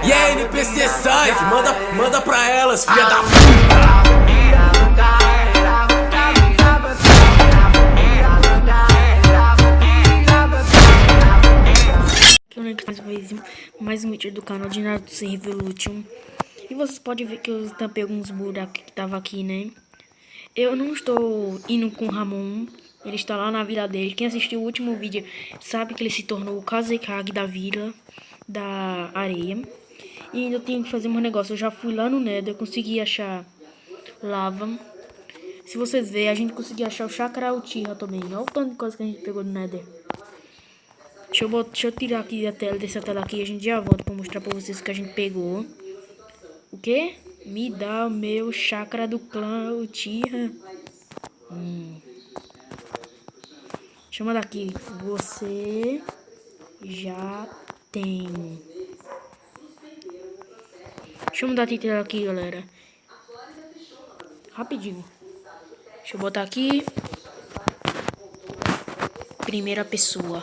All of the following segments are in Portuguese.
E a NPC Sangue, manda pra elas, filha da puta. Mais um vídeo do canal de Naruto Revolution. E vocês podem ver que eu tampei alguns buracos que tava aqui, né? Eu não estou indo com o Ramon. Ele está lá na vila dele. Quem assistiu o último vídeo sabe que ele se tornou o Kazekage da vila da areia. E ainda tenho que fazer um negócio. Eu já fui lá no Nether, eu consegui achar lava. Se vocês verem, a gente conseguiu achar o Chakra Uchiha também. Olha o tanto de coisa que a gente pegou do Nether. Deixa eu tirar aqui dessa tela aqui. A gente já volta pra mostrar pra vocês o que a gente pegou. O que? Me dá o meu chakra do clã Uchiha. Chama daqui. Você já tem. Deixa eu mudar a tela aqui, galera. Rapidinho. Deixa eu botar aqui. Primeira pessoa.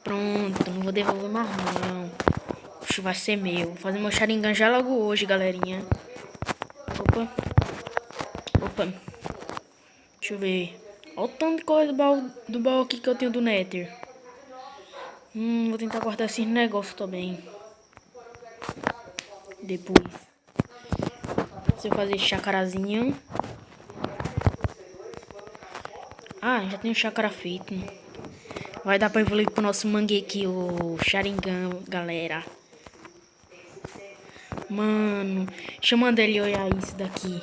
Pronto, não vou devolver mais não. Oxe, vai ser meu. Vou fazer meu Sharingan já logo hoje, galerinha. Opa. Deixa eu ver. Olha o tanto de coisa do baú aqui que eu tenho do Nether. Vou tentar guardar esse negócio também. Depois. Se eu fazer chacrazinho. Ah, já tenho chakra feito. Vai dar pra evoluir pro nosso Mangekyou, o Sharingan, galera. Mano, deixa eu mandar ele olhar isso daqui.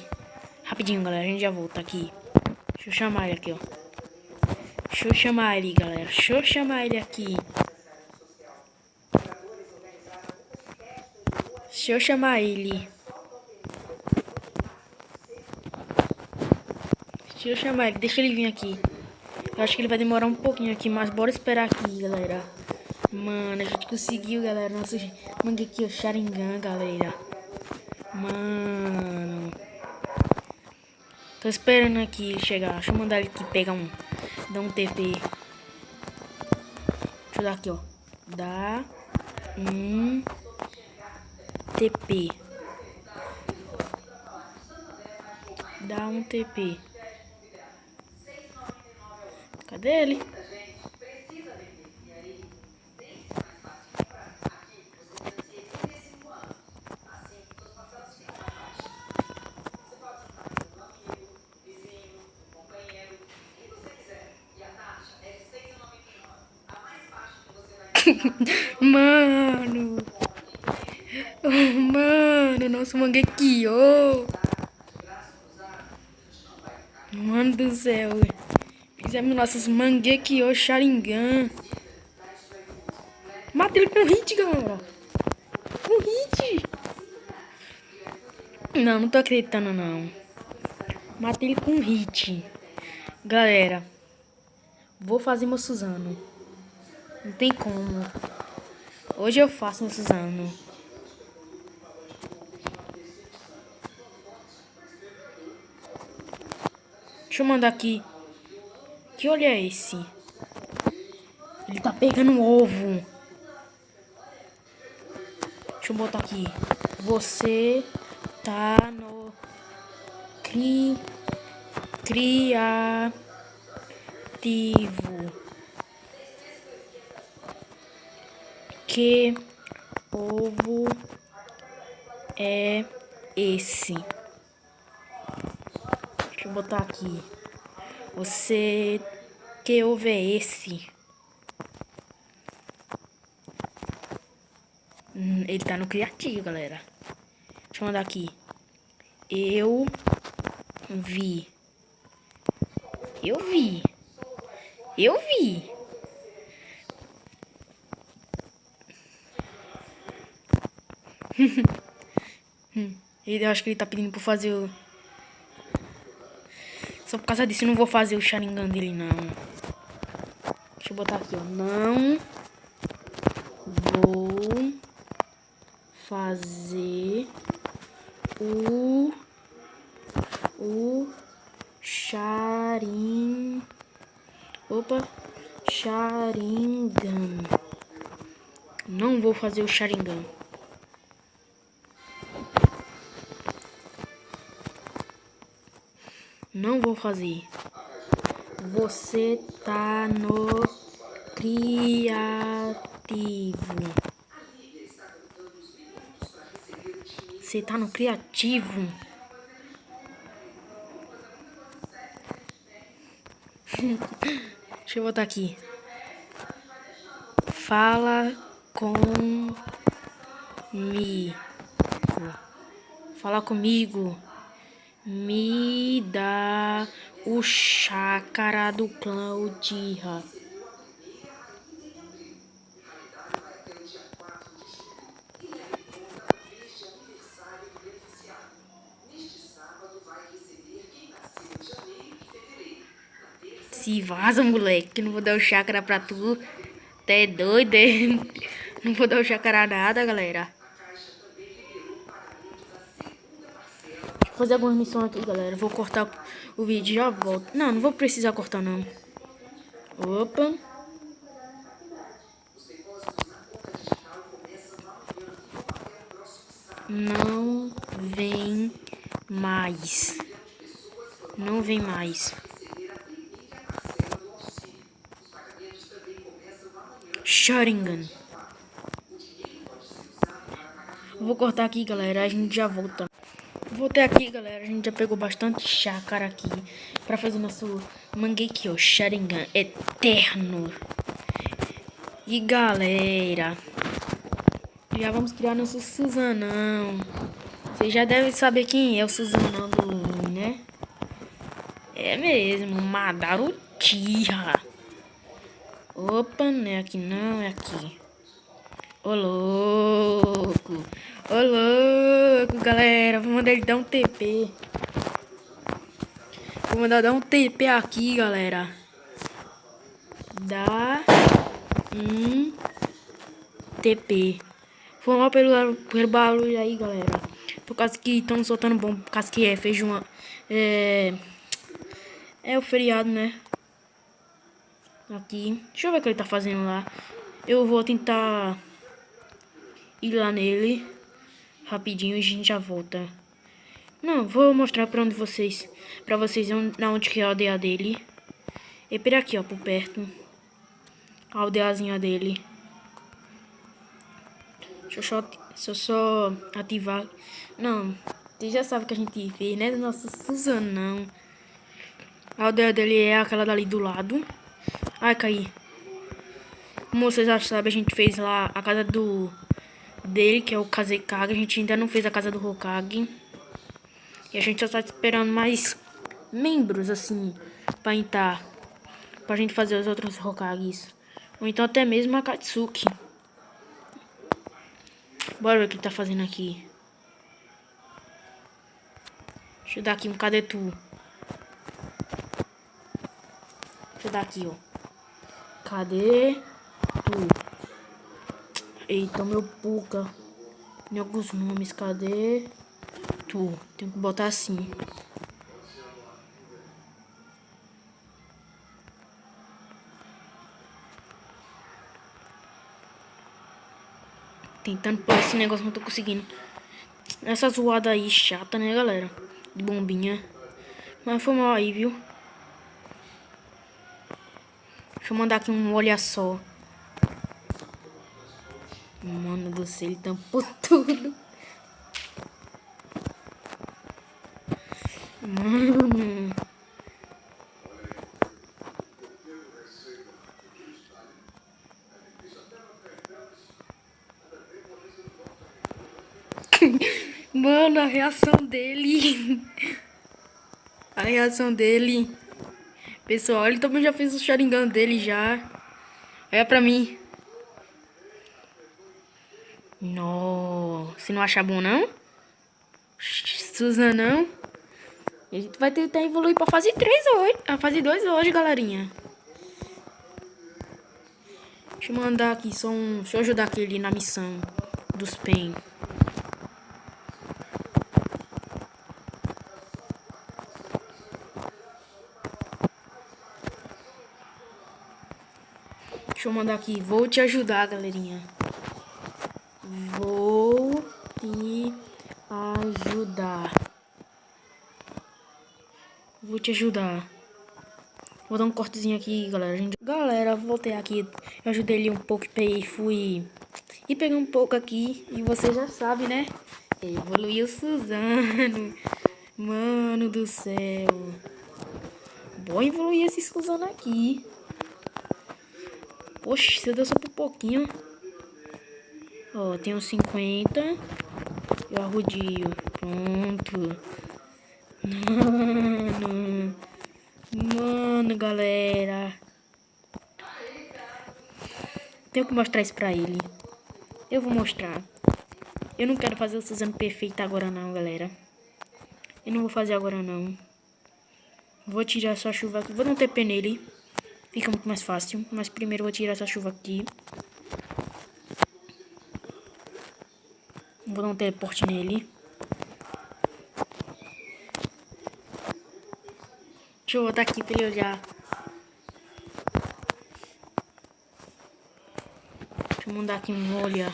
Rapidinho, galera, a gente já volta aqui. Deixa eu chamar ele aqui, ó. Deixa eu chamar ele, galera. Deixa eu chamar ele aqui. Deixa eu chamar ele. Deixa eu chamar ele, deixa ele vir aqui. Eu acho que ele vai demorar um pouquinho aqui, mas bora esperar aqui, galera. Mano, a gente conseguiu, galera. Nosso Mangekyou Sharingan, galera. Mano. Tô esperando aqui ele chegar. Deixa eu mandar ele aqui pegar um. Dar um TP. Deixa eu dar aqui, ó. Dá um TP. Dá um TP. Cadê ele? Mano. Mano, nosso Mangekyou. Mano do céu. Fizemos nossos Mangekyou Sharingan. Matei ele com hit, galera. Com hit. Não tô acreditando, não. Matei ele com hit. Galera. Vou fazer meu Suzano. Não tem como. Hoje eu faço meu Suzano. Deixa eu mandar aqui. Que olho é esse? Ele tá pegando um ovo. Deixa eu botar aqui. Você tá no criativo. Que ovo é esse? Deixa eu botar aqui. Você... Que ovo é esse? Ele tá no criativo, galera. Deixa eu mandar aqui. Eu vi. Eu acho que ele tá pedindo pra fazer o... Só por causa disso eu não vou fazer o Sharingan dele, não. Deixa eu botar aqui, ó. Não vou fazer o Sharingan. Sharingan. Não vou fazer o Sharingan. Não vou fazer. Você tá no criativo. Você tá no criativo. Deixa eu botar aqui. Fala comigo. Fala comigo. Me dá o chácara do clã Uchiha. Se vaza, moleque, que não vou dar o chácara pra tu. Até doido, hein? Não vou dar o chácara nada, galera. Deixa eu fazer algumas missões aqui, galera. Vou cortar o vídeo e já volto. Não, não vou precisar cortar, não. Opa. Não vem mais. Não vem mais. Sharingan. Vou cortar aqui, galera. A gente já volta. Voltei aqui, galera. A gente já pegou bastante chácara aqui pra fazer nosso Mangekyo Sharingan eterno. E galera, já vamos criar nosso Suzanão. Vocês já devem saber quem é o Suzanão do Lume, né? É mesmo, Madara Uchiha. Opa, não é aqui não, é aqui. Ô louco. Ô louco, galera. Vou mandar ele dar um TP. Vou mandar dar um TP aqui, galera. Dá um TP. Foi mal pelo barulho aí, galera. Por causa que estão soltando bom. Por causa que é feijão. É o feriado, né? Aqui. Deixa eu ver o que ele tá fazendo lá. Eu vou tentar ir lá nele. Rapidinho e a gente já volta. Não, vou mostrar pra onde vocês. Pra vocês na onde que é a aldeia dele. É por aqui, ó, por perto. A aldeiazinha dele. Deixa eu só ativar. Não, vocês já sabem que a gente fez, né? Nossa, Suzanão. A aldeia dele é aquela dali do lado. Ai, caí. Como vocês já sabem, a gente fez lá a casa dele, que é o Kazekage. A gente ainda não fez a casa do Hokage. E a gente só tá esperando mais membros, assim, pra entrar. Pra gente fazer os outros Hokages. Ou então até mesmo a Katsuki. Bora ver o que ele tá fazendo aqui. Deixa eu dar aqui um cadê tu? Deixa eu dar aqui, ó. Cadê tu? Eita, meu puca. Em alguns nomes, cadê tu? Tenho que botar assim. Tentando pôr esse negócio, não tô conseguindo. Essa zoada aí chata, né, galera? De bombinha. Mas foi mal aí, viu? Deixa eu mandar aqui um olha só. Mano do céu, ele tampou tudo. Mano. Mano, a reação dele. A reação dele. Pessoal, ele também já fez o Sharingan dele já. Olha pra mim. Nossa, você não acha bom, não? Suzanão. A gente vai tentar evoluir pra fase 3 hoje. A fase 2 hoje, galerinha. Deixa eu mandar aqui só um... Deixa eu ajudar aquele na missão dos PEN. Deixa eu mandar aqui. Vou te ajudar, galerinha. Vou te ajudar. Vou te ajudar. Vou dar um cortezinho aqui, galera. Galera, voltei aqui. Eu ajudei ele um pouco e fui... E peguei um pouco aqui. E você já sabe, né? Evoluiu Suzano. Mano do céu. Bom evoluir esse Suzano aqui. Poxa, você deu só por pouquinho. Ó, tenho 50. E o arrudio. Pronto. Mano, galera. Tenho que mostrar isso pra ele. Eu vou mostrar. Eu não quero fazer o Suzano perfeito agora não, galera. Eu não vou fazer agora não. Vou tirar essa chuva aqui. Vou dar um TP nele. Fica muito mais fácil. Mas primeiro eu vou tirar essa chuva aqui. Vou dar um teleporte nele. Deixa eu botar aqui pra ele olhar. Deixa eu mandar aqui um olhar.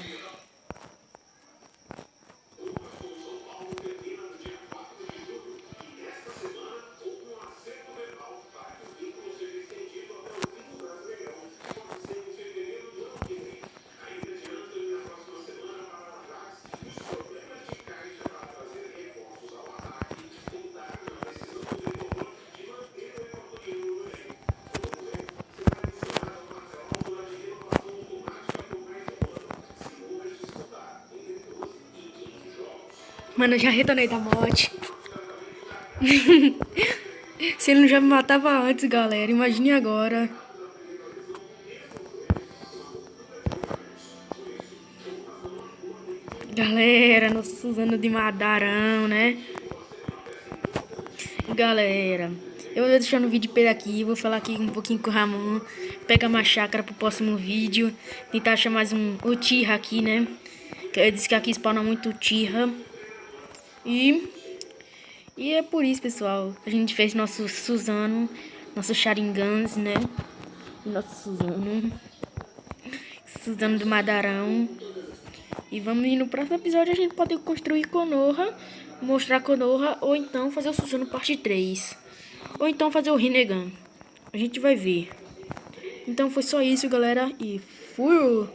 Mano, eu já retornei da morte. Se ele não já me matava antes, galera, imagine agora. Galera, nosso Suzano de Madarão, né? Galera, eu vou deixando o vídeo por aqui. Vou falar aqui um pouquinho com o Ramon. Pegar uma chácara pro próximo vídeo. Tentar achar mais um Uchiha aqui, né? Que eu disse que aqui spawna muito Uchiha. E é por isso, pessoal. A gente fez nosso Suzano. Nosso Sharingans, né? Nosso Suzano. Suzano do Madarão. E vamos ir no próximo episódio. A gente pode construir Konoha. Mostrar Konoha. Ou então fazer o Suzano parte 3. Ou então fazer o Rinnegan. A gente vai ver. Então foi só isso, galera. E fui!